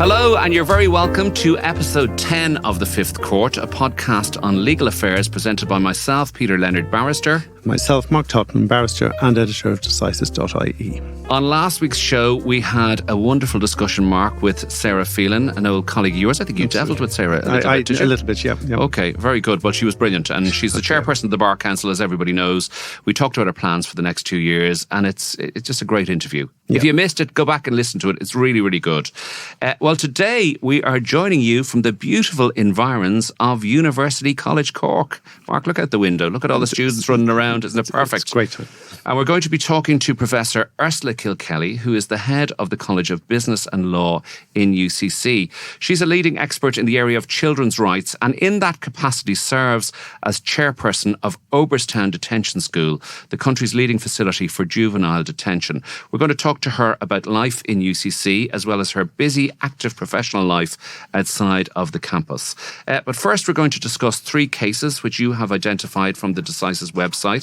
Hello, and you're very welcome to episode 10 of The Fifth Court, a podcast on legal affairs presented by myself, Peter Leonard, barrister. Myself, Mark Tottenham, barrister and editor of Decisis.ie. On last week's show, we had a wonderful discussion, Mark, with Sarah Phelan, an old colleague of yours. I think you dealt with Sarah a little bit, yeah. Okay, very good. Well, she was brilliant, and she's the chairperson of the Bar Council, as everybody knows. We talked about her plans for the next 2 years, and it's just a great interview. Yeah. If you missed it, go back and listen to it. It's really, really good. Well, today we are joining you from the beautiful environs of University College Cork. Mark, look out the window. Look at all the students running around. Isn't it perfect? It's great. And we're going to be talking to Professor Ursula Kilkelly, who is the head of the College of Business and Law in UCC. She's a leading expert in the area of children's rights, and in that capacity serves as chairperson of Oberstown Detention School, the country's leading facility for juvenile detention. We're going to talk to her about life in UCC, as well as her busy, active professional life outside of the campus. But first, we're going to discuss 3 cases which you have identified from the Decisis website.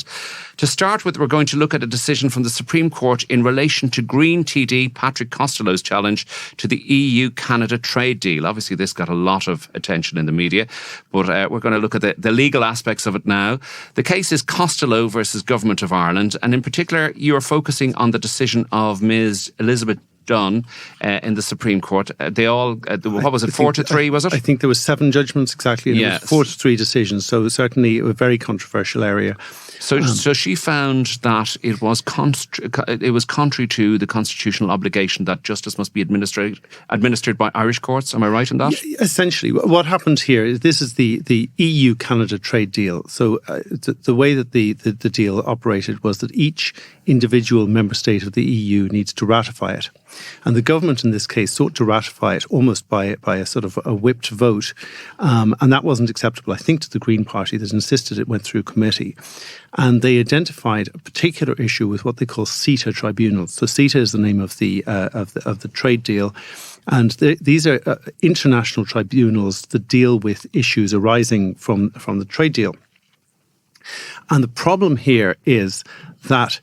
To start with, we're going to look at a decision from the Supreme Court in relation to Green TD Patrick Costello's challenge to the EU-Canada trade deal. Obviously, this got a lot of attention in the media, but we're going to look at the legal aspects of it now. The case is Costello versus Government of Ireland, and in particular, you are focusing on the decision of Ms. Elizabeth Dunn in the Supreme Court. They all, what was it, 4-3, was it? I think there was 7 judgments exactly, and yes. It was 4-3 decisions, so certainly a very controversial area. So she found that it was contrary to the constitutional obligation that justice must be administered by Irish courts. Am I right in that? Yeah, essentially, what happened here is this is the EU-Canada trade deal. So the way that the deal operated was that each individual member state of the EU needs to ratify it. And the government in this case sought to ratify it almost by a sort of a whipped vote. And that wasn't acceptable, I think, to the Green Party that insisted it went through committee. And they identified a particular issue with what they call CETA tribunals. So CETA is the name of the trade deal. And these are international tribunals that deal with issues arising from the trade deal. And the problem here is that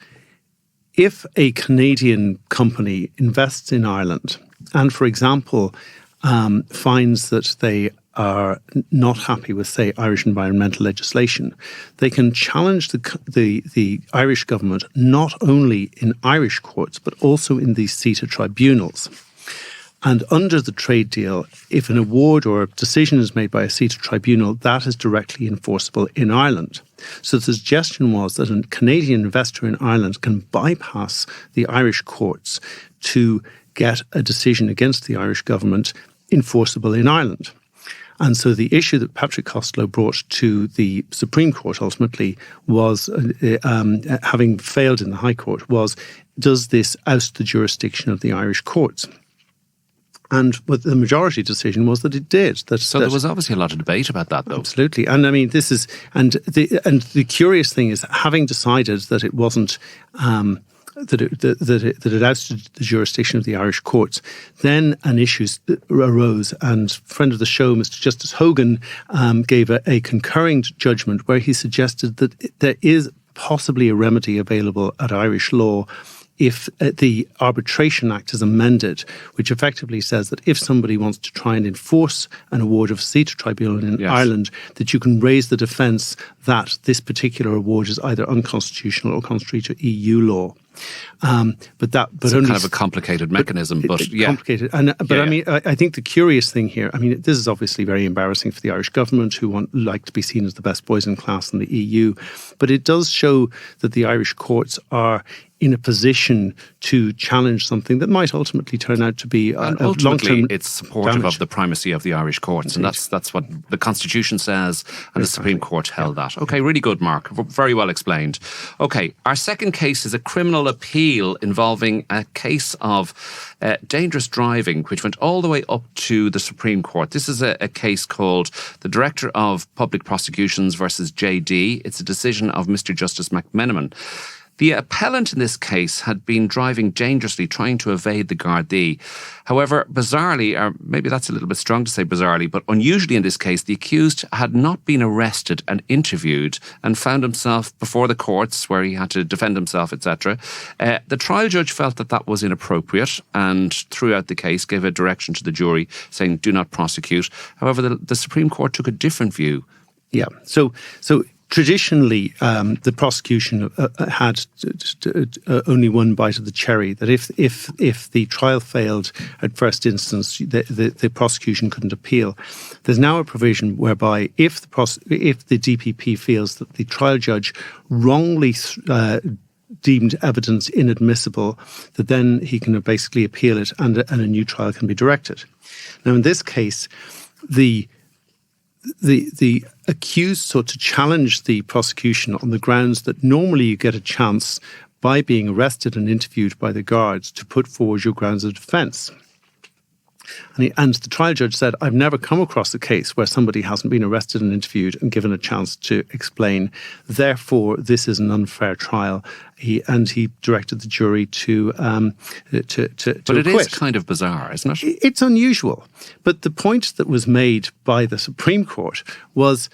if a Canadian company invests in Ireland and, for example, finds that they are not happy with, say, Irish environmental legislation, they can challenge the Irish government not only in Irish courts but also in these CETA tribunals. And under the trade deal, if an award or a decision is made by a CETA tribunal, that is directly enforceable in Ireland. So the suggestion was that a Canadian investor in Ireland can bypass the Irish courts to get a decision against the Irish government enforceable in Ireland. And so the issue that Patrick Costello brought to the Supreme Court ultimately was, having failed in the High Court, was, does this oust the jurisdiction of the Irish courts? And what the majority decision was that it did. So there was obviously a lot of debate about that, though. Absolutely. And I mean, this is, and the curious thing is, having decided that it wasn't, that it ousted the jurisdiction of the Irish courts, then an issue arose, and friend of the show, Mr. Justice Hogan, gave a concurring judgment where he suggested that there is possibly a remedy available at Irish law if the Arbitration Act is amended, which effectively says that if somebody wants to try and enforce an award of a CETA tribunal in Ireland, that you can raise the defence that this particular award is either unconstitutional or contrary to EU law. But it's only kind of a complicated mechanism, but yeah. Complicated. I mean, I think the curious thing here, I mean, this is obviously very embarrassing for the Irish government, who like to be seen as the best boys in class in the EU, but it does show that the Irish courts are in a position to challenge something that might ultimately turn out to be long-term it's supportive damage of the primacy of the Irish courts. Indeed. And that's what the Constitution says, and the Supreme Court held that. Okay, really good, Mark. Very well explained. Okay, our second case is a criminal appeal involving a case of dangerous driving, which went all the way up to the Supreme Court. This is a case called the Director of Public Prosecutions versus JD. It's a decision of Mr. Justice McMenamin. The appellant in this case had been driving dangerously, trying to evade the Gardaí. However, bizarrely, or maybe that's a little bit strong to say bizarrely, but unusually in this case, the accused had not been arrested and interviewed and found himself before the courts where he had to defend himself, etc. The trial judge felt that that was inappropriate and throughout the case gave a direction to the jury saying do not prosecute. However, the Supreme Court took a different view. Yeah. So traditionally, the prosecution had only one bite of the cherry. That if the trial failed at first instance, the prosecution couldn't appeal. There's now a provision whereby if the DPP feels that the trial judge wrongly deemed evidence inadmissible, that then he can basically appeal it, and a new trial can be directed. Now, in this case, the accused sought to challenge the prosecution on the grounds that normally you get a chance by being arrested and interviewed by the guards to put forward your grounds of defence. And the trial judge said, I've never come across a case where somebody hasn't been arrested and interviewed and given a chance to explain. Therefore, this is an unfair trial. He directed the jury to But it is kind of bizarre, isn't it? It's unusual. But the point that was made by the Supreme Court was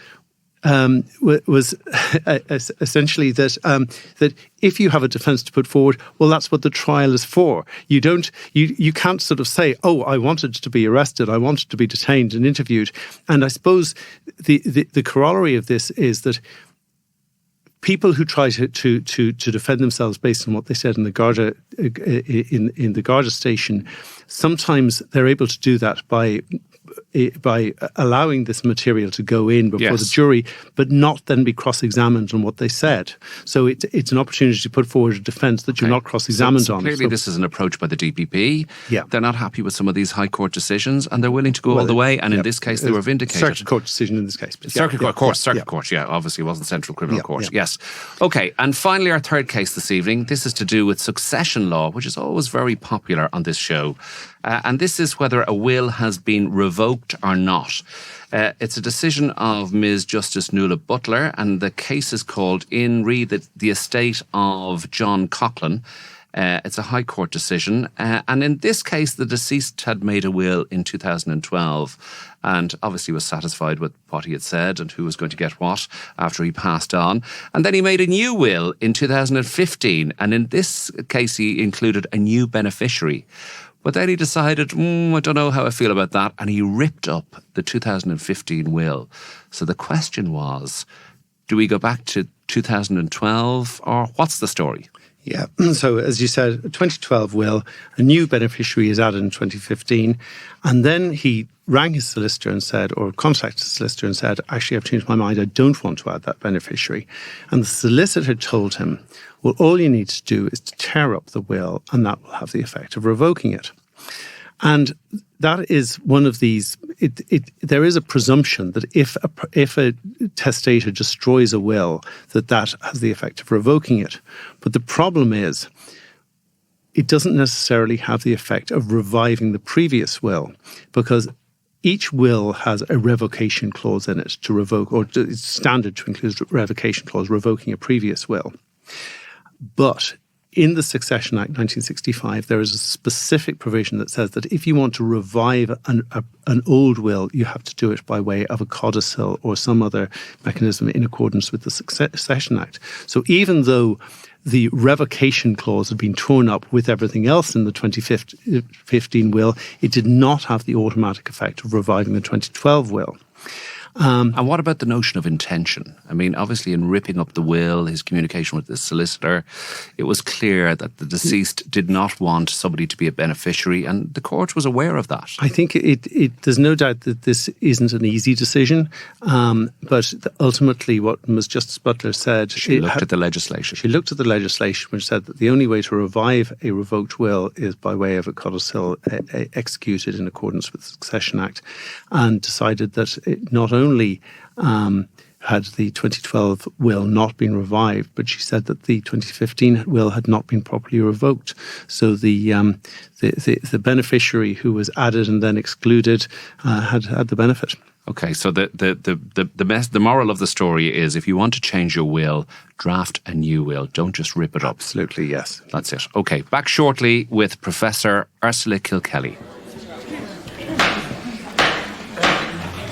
essentially that if you have a defence to put forward, well, that's what the trial is for. You can't sort of say, oh, I wanted to be arrested, I wanted to be detained and interviewed. And I suppose the corollary of this is that people who try to defend themselves based on what they said in the Garda in the Garda station, sometimes they're able to do that by allowing this material to go in before the jury, but not then be cross-examined on what they said. So it's an opportunity to put forward a defence that you're not cross-examined on. Clearly this is an approach by the DPP. Yeah. They're not happy with some of these High Court decisions and they're willing to go all the way. And in this case, they were vindicated. Circuit Court decision in this case. Circuit Court, obviously it wasn't Central Criminal Court. Yes. Okay, and finally our third case this evening. This is to do with succession law, which is always very popular on this show. And this is whether a will has been revoked or not. It's a decision of Ms. Justice Nuala Butler, and the case is called In Re the Estate of John Coughlin. It's a High Court decision. And in this case, the deceased had made a will in 2012 and obviously was satisfied with what he had said and who was going to get what after he passed on. And then he made a new will in 2015. And in this case, he included a new beneficiary. But then he decided, I don't know how I feel about that. And he ripped up the 2015 will. So the question was, do we go back to 2012 or what's the story? Yeah. So as you said, a 2012 will, a new beneficiary is added in 2015. And then he rang his solicitor and said, or contacted his solicitor and said, actually, I've changed my mind. I don't want to add that beneficiary. And the solicitor told him, well, all you need to do is to tear up the will and that will have the effect of revoking it. And that is one of these, there is a presumption that if a testator destroys a will, that has the effect of revoking it. But the problem is, it doesn't necessarily have the effect of reviving the previous will, because each will has a revocation clause in it to revoke, or it's standard to include a revocation clause revoking a previous will. But in the Succession Act 1965, there is a specific provision that says that if you want to revive an old will, you have to do it by way of a codicil or some other mechanism in accordance with the Succession Act. So even though the revocation clause had been torn up with everything else in the 2015 will, it did not have the automatic effect of reviving the 2012 will. And what about the notion of intention? I mean, obviously in ripping up the will, his communication with the solicitor, it was clear that the deceased did not want somebody to be a beneficiary, and the court was aware of that. I think there's no doubt that this isn't an easy decision, but ultimately what Ms. Justice Butler said... She looked at the legislation. She looked at the legislation, which said that the only way to revive a revoked will is by way of a codicil executed in accordance with the Succession Act, and decided that it not only had the 2012 will not been revived, but she said that the 2015 will had not been properly revoked. So the beneficiary who was added and then excluded had the benefit. Okay, so the moral of the story is if you want to change your will, draft a new will. Don't just rip it up. Absolutely, yes. That's it. Okay, back shortly with Professor Ursula Kilkelly.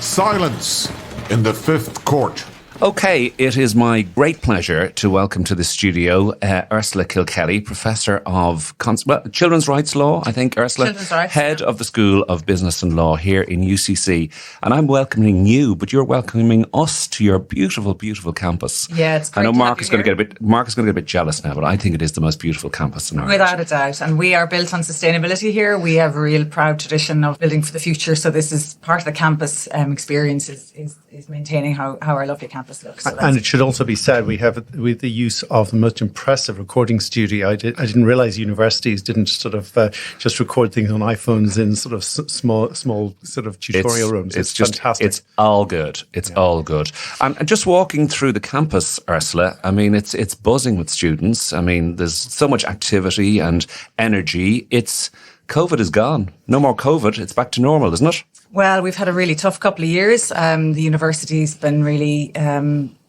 Silence in the Fifth Court. Okay, it is my great pleasure to welcome to the studio Ursula Kilkelly, Professor of Children's Rights Law, I think, Ursula. Children's Rights, Head of the School of Business and Law here in UCC. And I'm welcoming you, but you're welcoming us to your beautiful, beautiful campus. Yeah, it's great. I know Mark is going to get a bit jealous now, but I think it is the most beautiful campus in Ireland. Without a doubt. And we are built on sustainability here. We have a real proud tradition of building for the future. So this is part of the campus experience is maintaining how our lovely campus looks. So and it should also be said, we have with the use of the most impressive recording studio. I didn't realize universities didn't sort of just record things on iPhones in sort of small sort of tutorial rooms. It's just fantastic. It's all good. It's all good. And just walking through the campus, Ursula, I mean, it's buzzing with students. I mean, there's so much activity and energy. COVID is gone. No more COVID. It's back to normal, isn't it? Well, we've had a really tough couple of years. The university's been really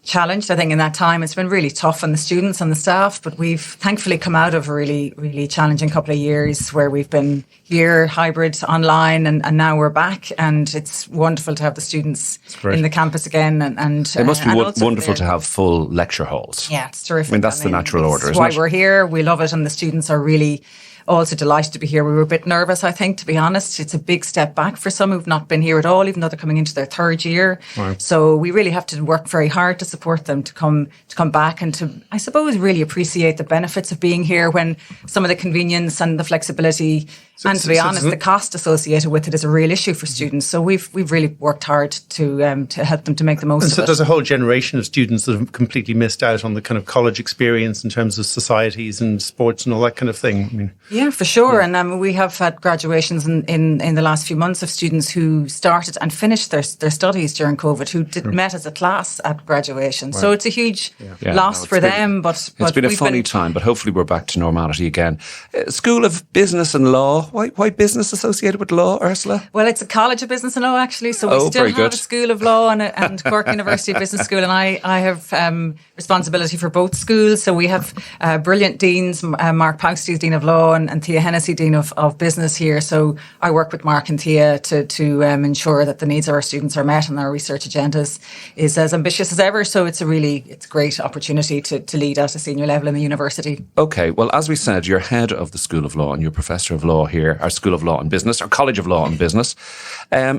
challenged. I think in that time it's been really tough on the students and the staff, but we've thankfully come out of a really, really challenging couple of years where we've been here, hybrid, online, and now we're back. And it's wonderful to have the students in the campus again. And it must be wonderful to have full lecture halls. Yeah, it's terrific. I mean, that's the natural order, isn't it? That's why we're here. We love it, and the students are really also delighted to be here. We were a bit nervous, I think, to be honest. It's a big step back for some who've not been here at all, even though they're coming into their third year. Right. So we really have to work very hard to support them to come back and to, I suppose, really appreciate the benefits of being here when some of the convenience and the flexibility and, to be honest, the cost associated with it is a real issue for students. So we've really worked hard to help them to make the most of it. So there's a whole generation of students that have completely missed out on the kind of college experience in terms of societies and sports and all that kind of thing. I mean, yeah, for sure. Yeah. And we have had graduations in the last few months of students who started and finished their studies during COVID, who met as a class at graduation. Right. So it's a huge loss for them. But it's been a funny time, but hopefully we're back to normality again. School of Business and Law. Why business associated with law, Ursula? Well, it's a college of business and law, actually. So we still have a School of Law and Cork University Business School. And I have responsibility for both schools. So we have brilliant deans, Mark Pausty is Dean of Law and Thea Hennessy, Dean of Business here. So I work with Mark and Thea to ensure that the needs of our students are met and our research agendas is as ambitious as ever. So it's a great opportunity to lead at a senior level in the university. Okay, well, as we said, you're head of the School of Law and you're Professor of Law here, our School of Law and Business, our College of Law and Business.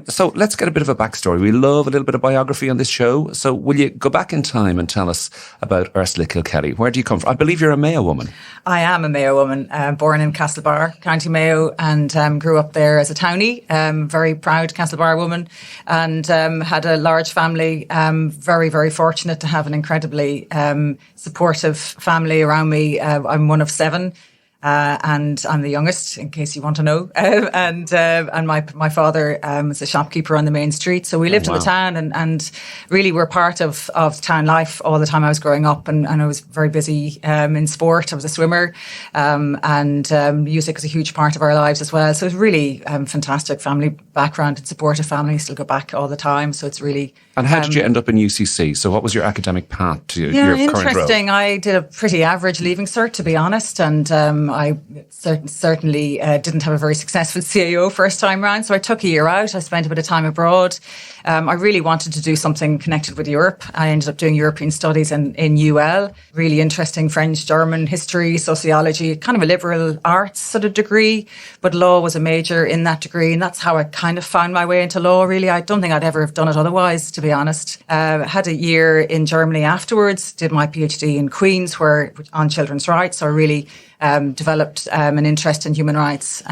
So let's get a bit of a backstory. We love a little bit of biography on this show. So will you go back in time and tell us about Ursula Kilkelly? Where do you come from? I believe you're a Mayo woman. I am a Mayo woman, born in Castlebar, County Mayo, and grew up there as a townie. Very proud Castlebar woman, and had a large family. Very, very fortunate to have an incredibly supportive family around me. I'm one of 7. And I'm the youngest, in case you want to know. And my father was a shopkeeper on the main street. So we lived in the town and really were part of town life all the time I was growing up. And I was very busy in sport. I was a swimmer. And music is a huge part of our lives as well. So it's really fantastic family background and supportive family. Still go back all the time. So it's really... And how did you end up in UCC? So what was your academic path to your current role? Interesting. I did a pretty average leaving cert, to be honest. And I certainly didn't have a very successful CAO first time round. So I took a year out. I spent a bit of time abroad. I really wanted to do something connected with Europe. I ended up doing European studies in UL. Really interesting French, German, history, sociology, kind of a liberal arts sort of degree. But law was a major in that degree. And that's how I kind of found my way into law, really. I don't think I'd ever have done it otherwise, to be honest. Had a year in Germany afterwards, did my PhD in Queen's on children's rights. So I really developed an interest in human rights.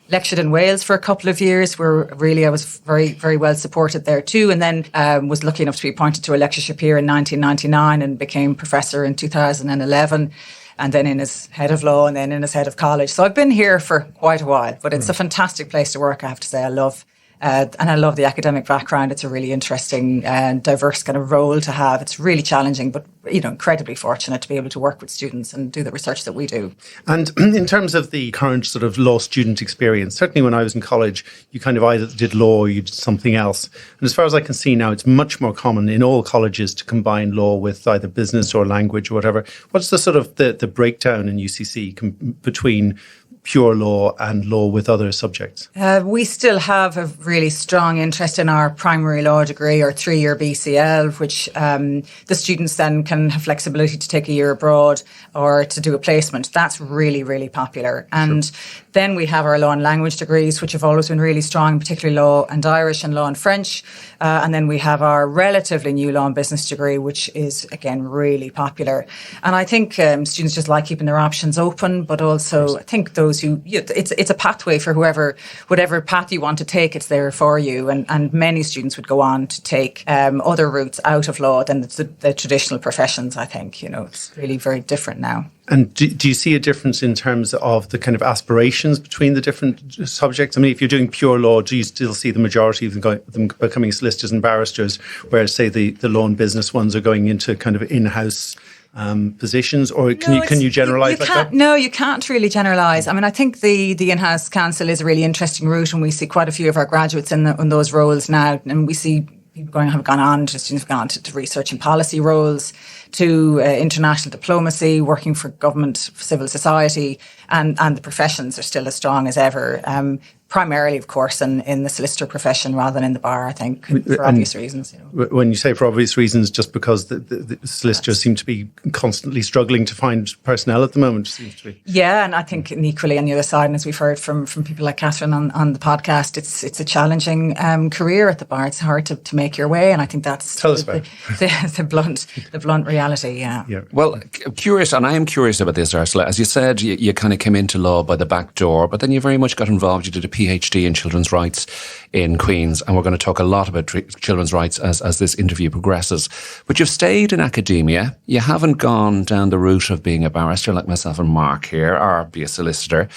Lectured in Wales for a couple of years where really I was very, very well supported there too. And then was lucky enough to be appointed to a lectureship here in 1999 and became professor in 2011. And then in as head of law and then in as head of college. So I've been here for quite a while, but it's a fantastic place to work, I have to say. I love And I love the academic background. It's a really interesting and diverse kind of role to have. It's really challenging, but incredibly fortunate to be able to work with students and do the research that we do. And in terms of the current sort of law student experience, certainly when I was in college, you kind of either did law or you did something else. And as far as I can see now, it's much more common in all colleges to combine law with either business or language or whatever. What's the sort of the breakdown in UCC between pure law and law with other subjects? We still have a really strong interest in our primary law degree, or 3-year BCL, which the students then can have flexibility to take a year abroad or to do a placement. That's really, really popular. And then we have our law and language degrees, which have always been really strong, particularly law and Irish and law and French. And then we have our relatively new law and business degree, which is, again, really popular. And I think students just like keeping their options open, but also I think those who, it's a pathway for whatever path you want to take, it's there for you. And many students would go on to take other routes out of law than the traditional professions, I think. It's really very different now. And do you see a difference in terms of the kind of aspirations between the different subjects? I mean, if you're doing pure law, do you still see the majority of them becoming solicitors and barristers, whereas, say, the law and business ones are going into kind of in-house positions? Or can you generalise like that? No, you can't really generalise. I mean, I think the in-house counsel is a really interesting route, and we see quite a few of our graduates in those roles now, and we see people have gone on to research and policy roles, to international diplomacy, working for government, civil society, and the professions are still as strong as ever. Primarily, of course, in the solicitor profession rather than in the bar, I think, for obvious reasons. When you say for obvious reasons, just because the solicitors seem to be constantly struggling to find personnel at the moment, seems to be. Yeah, and I think equally on the other side, and as we've heard from people like Catherine on the podcast, it's a challenging career at the bar. It's hard to make your way, and I think that's Tell us about the blunt reality. Yeah. Well, curious, and I am curious about this, Ursula. As you said, you kind of came into law by the back door, but then you very much got involved. You did a PhD in children's rights in Queen's, and we're going to talk a lot about children's rights as this interview progresses. But you've stayed in academia. You haven't gone down the route of being a barrister like myself and Mark here, or be a solicitor.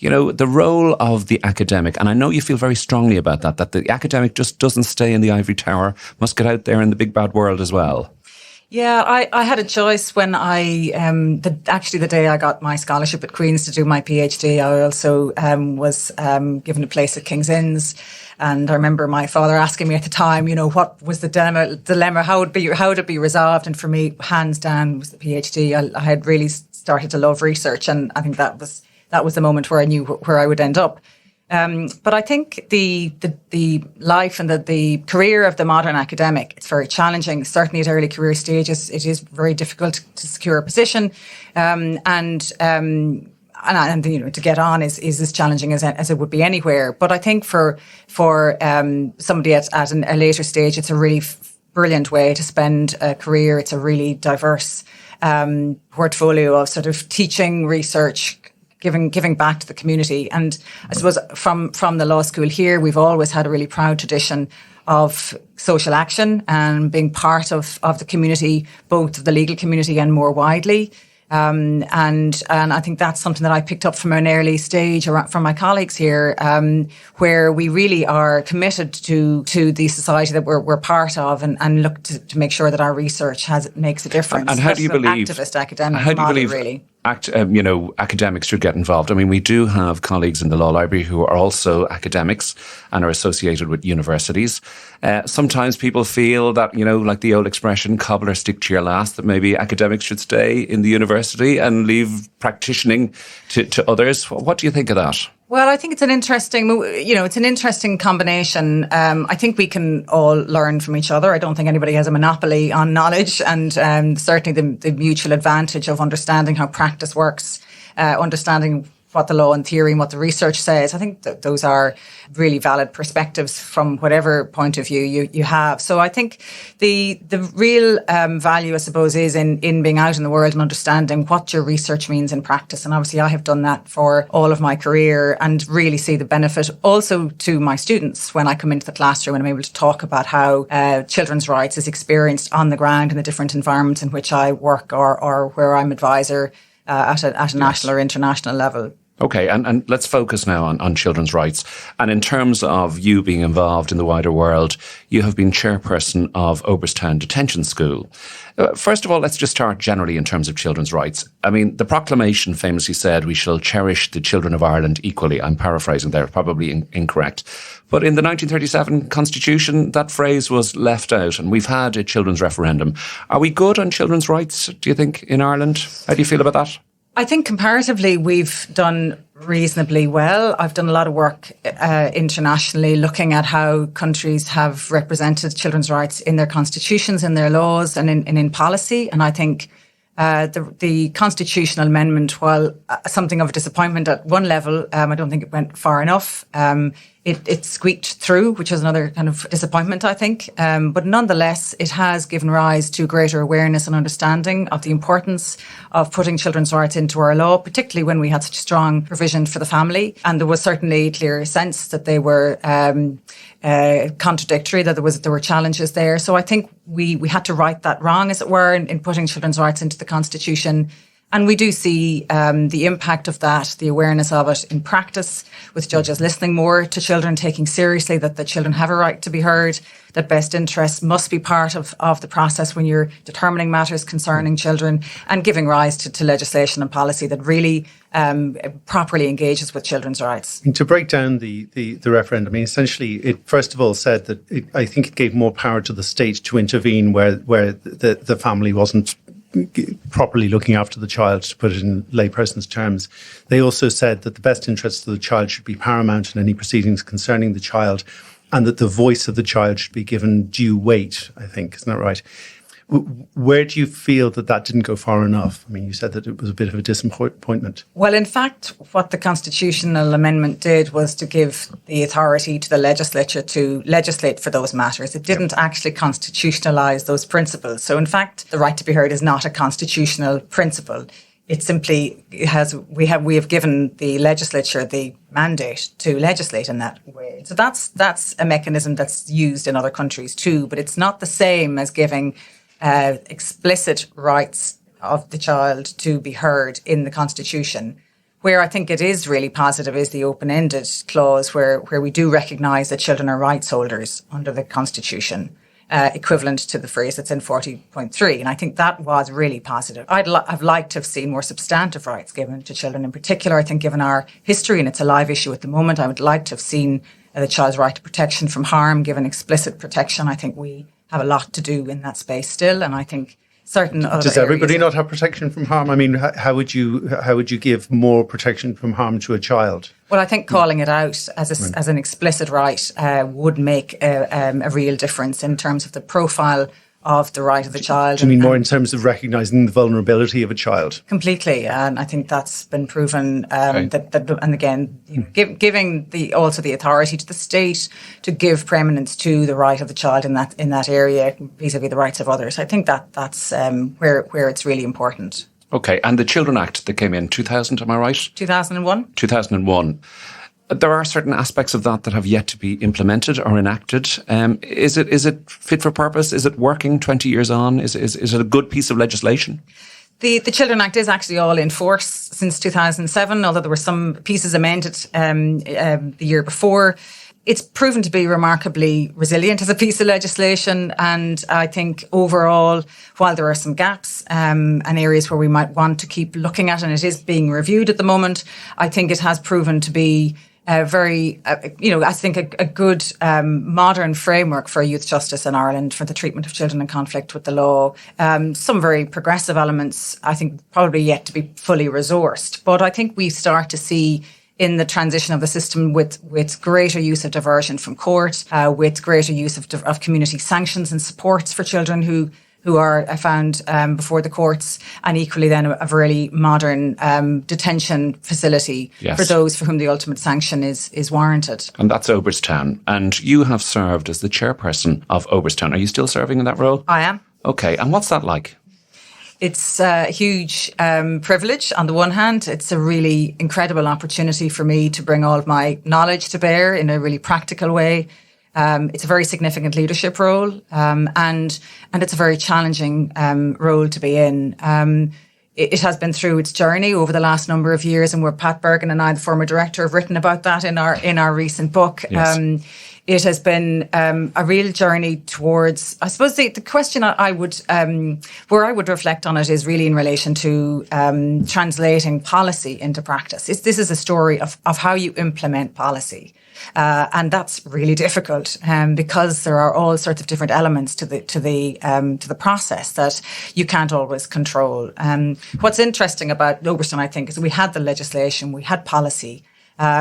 The role of the academic, and I know you feel very strongly about that the academic just doesn't stay in the ivory tower, must get out there in the big bad world as well. Yeah, I had a choice when the day I got my scholarship at Queen's to do my PhD. I also was given a place at King's Inns, and I remember my father asking me at the time, what was the dilemma, how would it be resolved? And for me, hands down, was the PhD. I had really started to love research, and I think that was the moment where I knew where I would end up. But I think the life and the career of the modern academic, it's very challenging. Certainly at early career stages, it is very difficult to secure a position, and to get on is as challenging as it would be anywhere. But I think for somebody at a later stage, it's a really brilliant way to spend a career. It's a really diverse portfolio of sort of teaching, research, giving back to the community. And I suppose from the law school here, we've always had a really proud tradition of social action and being part of the community, both of the legal community and more widely. And I think that's something that I picked up from an early stage from my colleagues here, where we really are committed to the society that we're part of, and look to make sure that our research makes a difference. And how do you believe activist academic model, really? Academics should get involved. I mean, we do have colleagues in the law library who are also academics and are associated with universities. Sometimes people feel that, like the old expression, cobbler stick to your last, that maybe academics should stay in the university and leave practicing to others. What do you think of that? Well, I think it's an interesting combination. I think we can all learn from each other. I don't think anybody has a monopoly on knowledge, and certainly the mutual advantage of understanding how practice works, understanding what the law and theory and what the research says. I think that those are really valid perspectives from whatever point of view you have. So I think the real value, I suppose, is in being out in the world and understanding what your research means in practice. And obviously I have done that for all of my career, and really see the benefit also to my students when I come into the classroom and I'm able to talk about how children's rights is experienced on the ground in the different environments in which I work or where I'm advisor at a national or international level. Okay, and let's focus now on children's rights. And in terms of you being involved in the wider world, you have been chairperson of Oberstown Detention School. First of all, let's just start generally in terms of children's rights. I mean, the proclamation famously said, "We shall cherish the children of Ireland equally." I'm paraphrasing there, probably incorrect. But in the 1937 Constitution, that phrase was left out, and we've had a children's referendum. Are we good on children's rights, do you think, in Ireland? How do you feel about that? I think comparatively we've done reasonably well. I've done a lot of work internationally looking at how countries have represented children's rights in their constitutions, in their laws and in policy. And I think the constitutional amendment, while something of a disappointment at one level, I don't think it went far enough. It squeaked through, which was another kind of disappointment, I think. But nonetheless, it has given rise to greater awareness and understanding of the importance of putting children's rights into our law, particularly when we had such strong provision for the family. And there was certainly a clear sense that they were contradictory, that there were challenges there. So I think we had to right that wrong, as it were, in putting children's rights into the Constitution. And we do see the impact of that, the awareness of it in practice, with judges listening more to children, taking seriously that the children have a right to be heard, that best interests must be part of the process when you're determining matters concerning children, and giving rise to legislation and policy that really properly engages with children's rights. And to break down the referendum, I mean, essentially, it first of all said that I think it gave more power to the state to intervene where the family wasn't properly looking after the child, to put it in layperson's terms. They also said that the best interests of the child should be paramount in any proceedings concerning the child, and that the voice of the child should be given due weight, I think. Isn't that right? Where do you feel that didn't go far enough? I mean, you said that it was a bit of a disappointment. Well, in fact, what the constitutional amendment did was to give the authority to the legislature to legislate for those matters. It didn't actually constitutionalise those principles. So, in fact, the right to be heard is not a constitutional principle. It simply we have given the legislature the mandate to legislate in that way. So that's a mechanism that's used in other countries too, but it's not the same as giving explicit rights of the child to be heard in the Constitution. Where I think it is really positive is the open-ended clause where we do recognise that children are rights holders under the Constitution, equivalent to the phrase that's in 40.3. And I think that was really positive. I've liked to have seen more substantive rights given to children in particular. I think given our history, and it's a live issue at the moment, I would like to have seen the child's right to protection from harm given explicit protection. I think we have a lot to do in that space still, and I think certain other Does everybody not have protection from harm? I mean, how would you give more protection from harm to a child? Well, I think calling it out as an explicit right would make a real difference in terms of the profile of the right of the child. Do you mean more in terms of recognising the vulnerability of a child? Completely, and I think that's been proven. That and again, giving also the authority to the state to give preeminence to the right of the child in that area vis-a-vis the rights of others. I think that's where it's really important. Okay, and the Children Act that came in 2000, am I right? 2001. 2001. There are certain aspects of that have yet to be implemented or enacted. Is it fit for purpose? Is it working 20 years on? Is it a good piece of legislation? The Children Act is actually all in force since 2007, although there were some pieces amended the year before. It's proven to be remarkably resilient as a piece of legislation, and I think overall, while there are some gaps and areas where we might want to keep looking at, and it is being reviewed at the moment, I think it has proven to be a good modern framework for youth justice in Ireland for the treatment of children in conflict with the law. Some very progressive elements, I think, probably yet to be fully resourced. But I think we start to see in the transition of the system with greater use of diversion from court, with greater use of community sanctions and supports for children who are found before the courts, and equally then a really modern detention facility for those for whom the ultimate sanction is warranted. And that's Oberstown. And you have served as the chairperson of Oberstown. Are you still serving in that role? I am. Okay. And what's that like? It's a huge privilege. On the one hand, it's a really incredible opportunity for me to bring all of my knowledge to bear in a really practical way. It's a very significant leadership role, and it's a very challenging role to be in. it has been through its journey over the last number of years, and where Pat Bergen and I, the former director, have written about that in our recent book. Yes. It has been a real journey towards, I suppose, the question I would, where I would reflect on it is really in relation to translating policy into practice. This is a story of how you implement policy. And that's really difficult because there are all sorts of different elements to the process that you can't always control. What's interesting about Oberstown, I think, is we had the legislation, we had policy,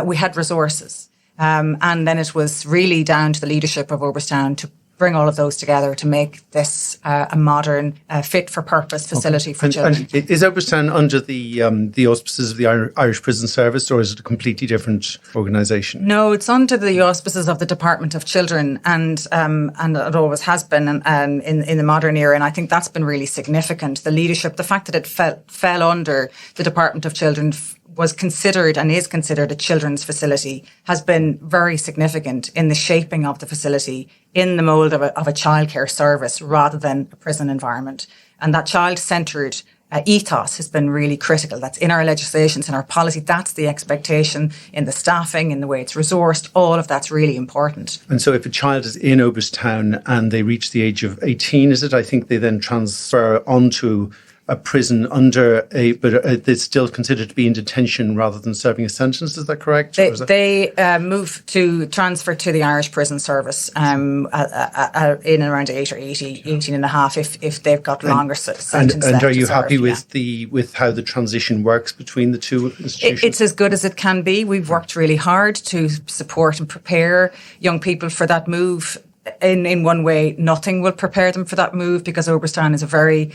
we had resources. And then it was really down to the leadership of Oberstown to bring all of those together to make this a modern, fit-for-purpose facility for children. And is Oberstown under the auspices of the Irish Prison Service, or is it a completely different organisation? No, it's under the auspices of the Department of Children, and it always has been in the modern era. And I think that's been really significant. The leadership, the fact that it fell under the Department of Children, was considered and is considered a children's facility, has been very significant in the shaping of the facility in the mould of a childcare service rather than a prison environment. And that child-centred ethos has been really critical. That's in our legislations, in our policy. That's the expectation in the staffing, in the way it's resourced. All of that's really important. And so if a child is in Oberstown and they reach the age of 18, is it? I think they then transfer onto a prison but they're still considered to be in detention rather than serving a sentence. Is that correct? They move to transfer to the Irish Prison Service in around 8 or 18 and a half if they've got longer sentences. And are you happy with how the transition works between the two institutions? It's as good as it can be. We've worked really hard to support and prepare young people for that move. In one way, nothing will prepare them for that move because Oberstown is a very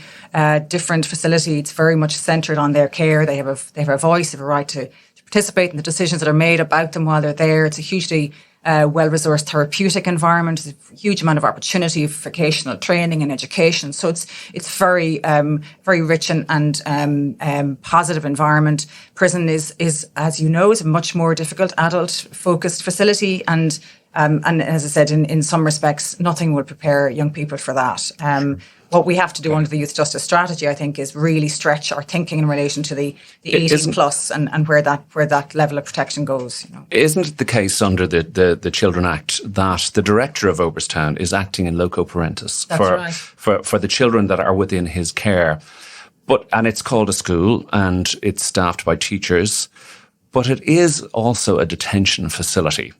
different facility. It's very much centred on their care. They have a voice, they have a right to participate in the decisions that are made about them while they're there. It's a hugely well-resourced therapeutic environment. There's a huge amount of opportunity for vocational training and education. So it's very very rich and positive environment. Prison is, as you know, is a much more difficult adult-focused facility, and as I said, in some respects, nothing will prepare young people for that. What we have to do under the Youth Justice Strategy, I think, is really stretch our thinking in relation to the 18 plus and where that level of protection goes. You know. Isn't it the case under the Children Act that the director of Oberstown is acting in loco parentis for the children that are within his care? And it's called a school and it's staffed by teachers, but it is also a detention facility.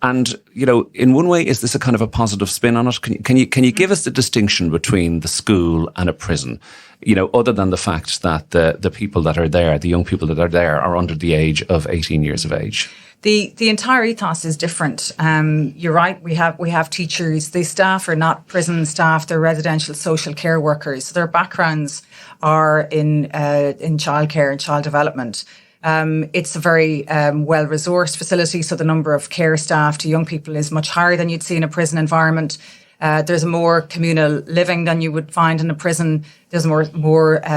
And, you know, in one way, is this a kind of a positive spin on it? Can you give us the distinction between the school and a prison? You know, other than the fact that the people that are there, the young people that are there, are under the age of 18 years of age. The entire ethos is different. You're right. We have teachers. The staff are not prison staff. They're residential social care workers. Their backgrounds are in childcare and child development. It's a very well-resourced facility, so the number of care staff to young people is much higher than you'd see in a prison environment. There's more communal living than you would find in a prison. There's more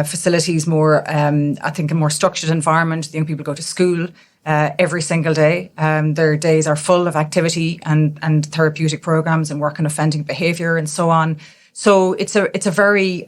facilities, I think a more structured environment. The young people go to school every single day. Their days are full of activity and therapeutic programs and work on offending behaviour and so on. So it's a very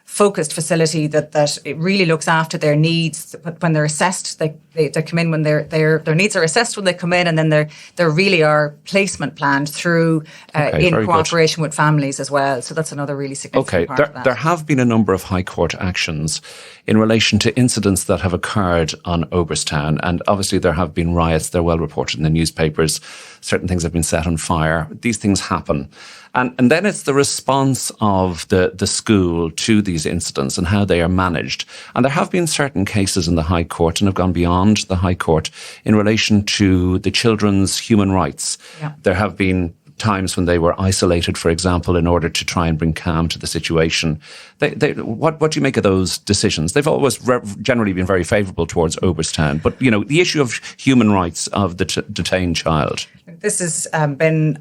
focused facility that it really looks after their needs. When they're assessed, they come in when their needs are assessed when they come in, and then there really are placement planned through in cooperation with families as well. So that's another really significant part of that. There have been a number of High Court actions in relation to incidents that have occurred on Oberstown, and obviously there have been riots. They're well reported in the newspapers. Certain things have been set on fire. These things happen. And then it's the response of the school to these incidents and how they are managed. And there have been certain cases in the High Court and have gone beyond the High Court in relation to the children's human rights. Yeah. There have been times when they were isolated, for example, in order to try and bring calm to the situation. What do you make of those decisions? They've always generally been very favourable towards Oberstown, but, you know, the issue of human rights of the detained child. This has been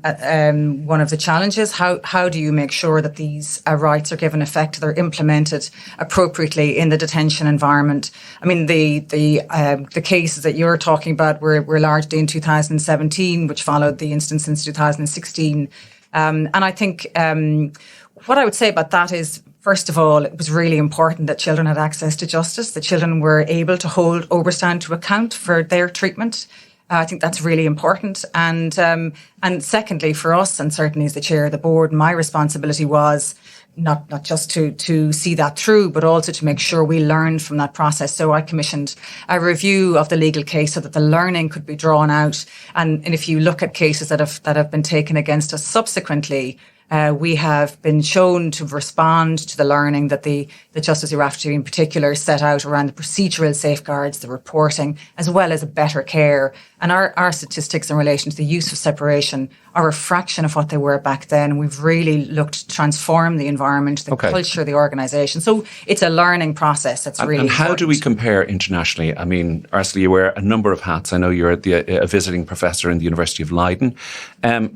one of the challenges. How do you make sure that these rights are given effect, they're implemented appropriately in the detention environment? I mean, the cases that you're talking about were largely in 2017, which followed the instance in 2016. And I think what I would say about that is First of all, it was really important that children had access to justice, that children were able to hold Oberstown to account for their treatment. I think that's really important. And secondly, for us, and certainly as the chair of the board, my responsibility was not just to see that through, but also to make sure we learned from that process. So I commissioned a review of the legal case so that the learning could be drawn out. And if you look at cases that have been taken against us subsequently, we have been shown to respond to the learning that the Justice Rafferty in particular set out around the procedural safeguards, the reporting, as well as a better care. And our statistics in relation to the use of separation are a fraction of what they were back then. We've really looked to transform the environment, the culture, the organisation. So it's a learning process. It's really important. How do we compare internationally? I mean, Ursula, you wear a number of hats. I know you're a visiting professor in the University of Leiden. How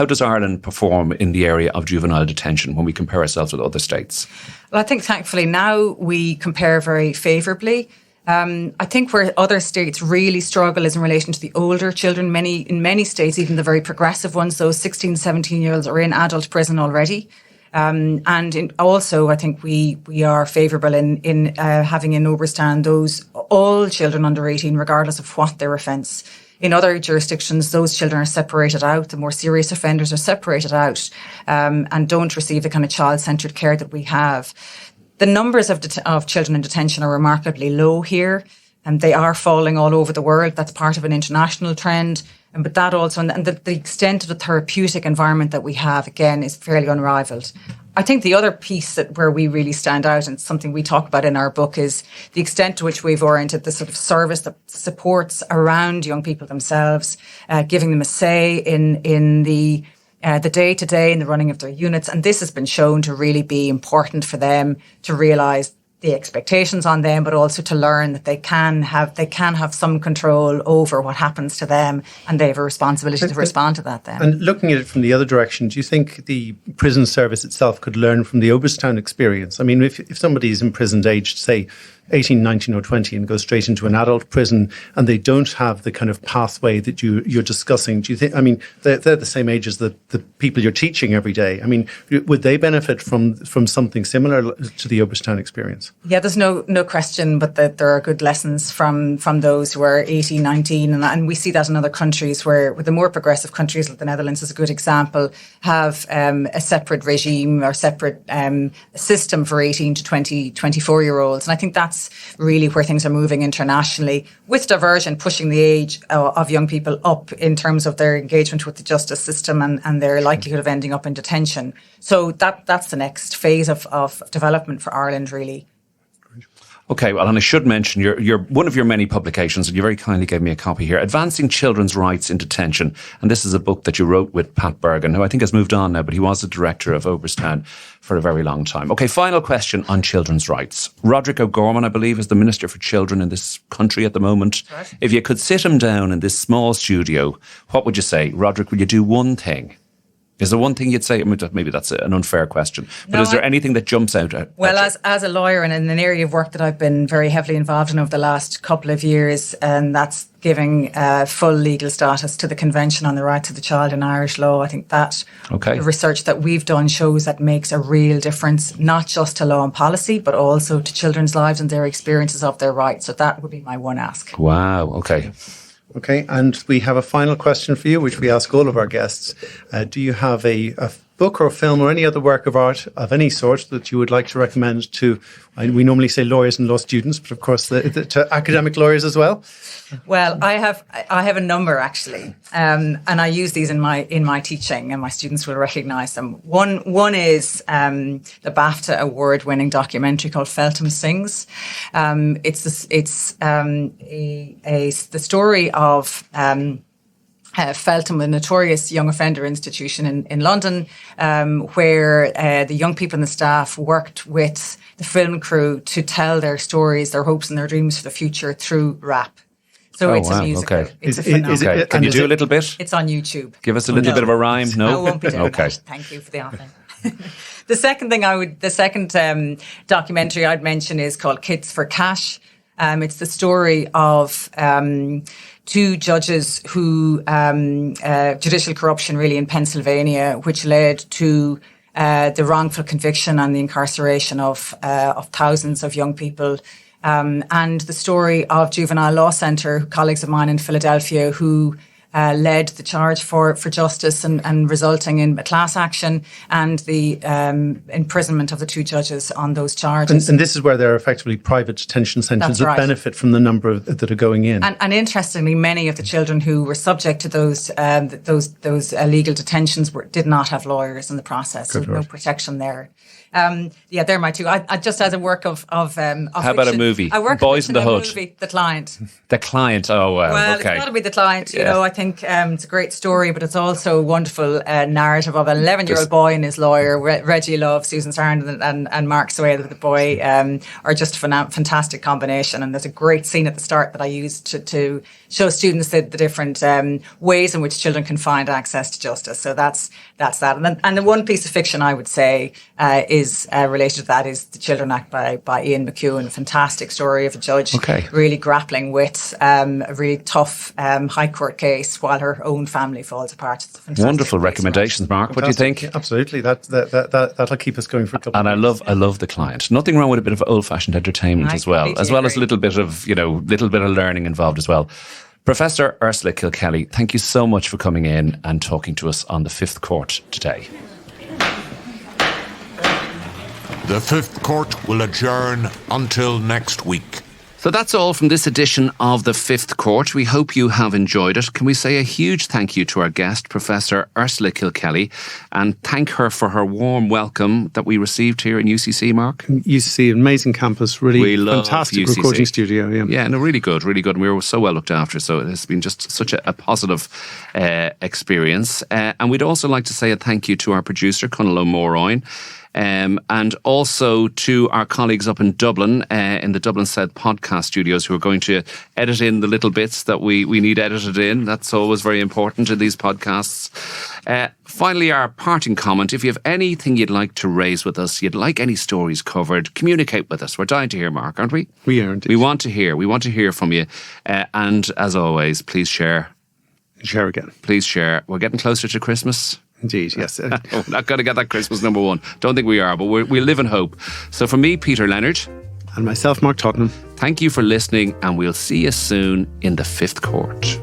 does Ireland perform in the area of juvenile detention when we compare ourselves with other states? Well, I think thankfully now we compare very favourably. I think where other states really struggle is in relation to the older children. In many states, even the very progressive ones, those 16, 17-year-olds are in adult prison already. Also, I think we are favourable in having in Oberstown all children under 18, regardless of what their offence. In other jurisdictions, those children are separated out. The more serious offenders are separated out and don't receive the kind of child-centred care that we have. The numbers of children in detention are remarkably low here, and they are falling all over the world. That's part of an international trend. But that also, and the extent of the therapeutic environment that we have, again, is fairly unrivaled. I think the other piece where we really stand out, and something we talk about in our book, is the extent to which we've oriented the sort of service that supports around young people themselves, giving them a say in the day-to-day in the running of their units. And this has been shown to really be important for them to realise the expectations on them, but also to learn that they can have some control over what happens to them, and they have a responsibility to respond to that then. And looking at it from the other direction, do you think the prison service itself could learn from the Oberstown experience? I mean, if somebody is imprisoned aged, say, 18, 19 or 20 and goes straight into an adult prison and they don't have the kind of pathway that you're discussing, do you think, I mean, they're the same age as the people you're teaching every day. I mean, would they benefit from something similar to the Oberstown experience? Yeah, there's no question, but that there are good lessons from those who are 18, 19. And we see that in other countries where the more progressive countries, like the Netherlands is a good example, have a separate regime or separate system for 18 to 20, 24-year-olds. And I think that's really where things are moving internationally, with diversion pushing the age of young people up in terms of their engagement with the justice system and their likelihood of ending up in detention. So that's the next phase of development for Ireland, really. Okay, well, and I should mention your one of your many publications, and you very kindly gave me a copy here, Advancing Children's Rights in Detention. And this is a book that you wrote with Pat Bergen, who I think has moved on now, but he was the director of Oberstown for a very long time. Okay, final question on children's rights. Roderick O'Gorman, I believe, is the Minister for Children in this country at the moment. Right. If you could sit him down in this small studio, what would you say? Roderick, will you do one thing? Is there one thing you'd say? Maybe that's an unfair question. But is there anything that jumps out? Well, as a lawyer and in an area of work that I've been very heavily involved in over the last couple of years, and that's giving full legal status to the Convention on the Rights of the Child in Irish law. I think that the research that we've done shows that makes a real difference, not just to law and policy, but also to children's lives and their experiences of their rights. So that would be my one ask. Wow. Okay. Okay, and we have a final question for you, which we ask all of our guests. Do you have a book or a film or any other work of art of any sort that you would like to recommend to, we normally say lawyers and law students, but of course to academic lawyers as well? Well, I have a number actually, and I use these in my teaching, and my students will recognise them. One is the BAFTA award-winning documentary called Feltham Sings. It's the story of Feltham, a notorious young offender institution in London, where the young people and the staff worked with the film crew to tell their stories, their hopes and their dreams for the future through rap. So it's a musical. Okay. It's a phenomenon. Can you do a little bit? It's on YouTube. Give us a little bit of a rhyme. No, I won't be doing that. Thank you for the offer. The second documentary I'd mention is called Kids for Cash. It's the story of two judges who judicial corruption really in Pennsylvania, which led to the wrongful conviction and the incarceration of thousands of young people. And the story of Juvenile Law Centre, colleagues of mine in Philadelphia who led the charge for justice and resulting in a class action and the imprisonment of the 2 judges on those charges. And this is where there are effectively private detention centres that benefit from the number that are going in. And interestingly, many of the children who were subject to those illegal detentions did not have lawyers in the process, so no protection there. They're my 2. I just as a work of how fiction, about a movie? I work Boys in the Hood. Movie, The Client. The Client. Oh wow. Well, okay. It's got to be The Client. You know, I think it's a great story, but it's also a wonderful narrative of an 11-year-old boy and his lawyer, Reggie Love, Susan Sarandon, and Mark Swale, the boy, are just a fantastic combination. And there's a great scene at the start that I used to show students the different ways in which children can find access to justice. So that's that. And the one piece of fiction I would say is related to that is The Children Act by Ian McEwan. A fantastic story of a judge really grappling with a really tough High Court case while her own family falls apart. Wonderful recommendations, Mark. Fantastic. What do you think? Yeah, absolutely. That'll keep us going for a couple of years. I love The Client. Nothing wrong with a bit of old-fashioned entertainment as well as a little bit of learning involved as well. Professor Ursula Kilkelly, thank you so much for coming in and talking to us on the Fifth Court today. The Fifth Court will adjourn until next week. So that's all from this edition of The Fifth Court. We hope you have enjoyed it. Can we say a huge thank you to our guest, Professor Ursula Kilkelly, and thank her for her warm welcome that we received here in UCC, Mark? UCC, amazing campus, really fantastic UCC. Recording studio. Yeah, no, really good. And we were so well looked after. So it has been just such a positive experience. And we'd also like to say a thank you to our producer, Conal O'Moroyne. And also to our colleagues up in Dublin, in the Dublin South podcast studios, who are going to edit in the little bits that we need edited in. That's always very important in these podcasts. Finally, our parting comment. If you have anything you'd like to raise with us, you'd like any stories covered, communicate with us. We're dying to hear, Mark, aren't we? We are indeed. We want to hear from you. And as always, please share. Share again. Please share. We're getting closer to Christmas. Indeed, yes. We're not going to get that Christmas number 1. Don't think we are, but we live in hope. So for me, Peter Leonard. And myself, Mark Tottenham. Thank you for listening, and we'll see you soon in the Fifth Court.